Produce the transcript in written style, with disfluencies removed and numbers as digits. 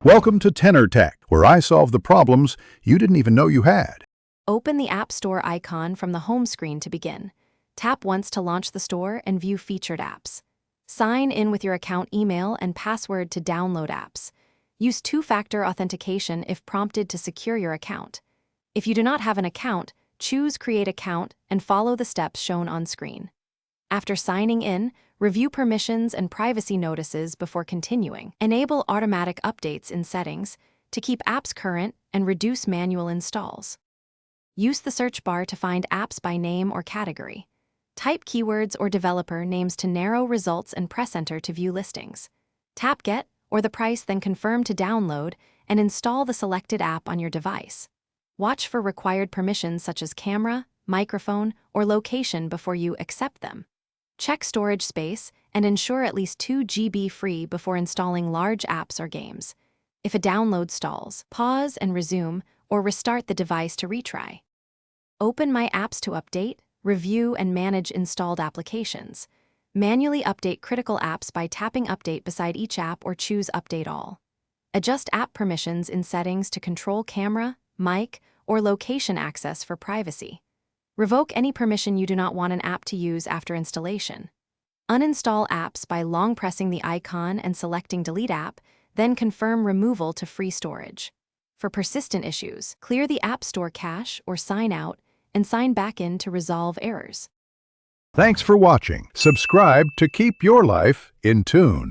Welcome to Tenor Tech, where I solve the problems you didn't even know you had. Open the App Store icon from the home screen to begin. Tap once to launch the store and view featured apps. Sign in with your account email and password to download apps. Use two-factor authentication if prompted to secure your account. If you do not have an account, choose Create Account and follow the steps shown on screen. After signing in, review permissions and privacy notices before continuing. Enable automatic updates in settings to keep apps current and reduce manual installs. Use the search bar to find apps by name or category. Type keywords or developer names to narrow results and press Enter to view listings. Tap Get or the price, then confirm to download and install the selected app on your device. Watch for required permissions such as camera, microphone, or location before you accept them. Check storage space and ensure at least 2 GB free before installing large apps or games. If a download stalls, pause and resume or restart the device to retry. Open My Apps to update, review, and manage installed applications. Manually update critical apps by tapping Update beside each app or choose Update All. Adjust app permissions in settings to control camera, mic, or location access for privacy. Revoke any permission you do not want an app to use after installation. Uninstall apps by long pressing the icon and selecting Delete App, then confirm removal to free storage. For persistent issues, clear the App Store cache or sign out and sign back in to resolve errors. Thanks for watching. Subscribe to keep your life in tune.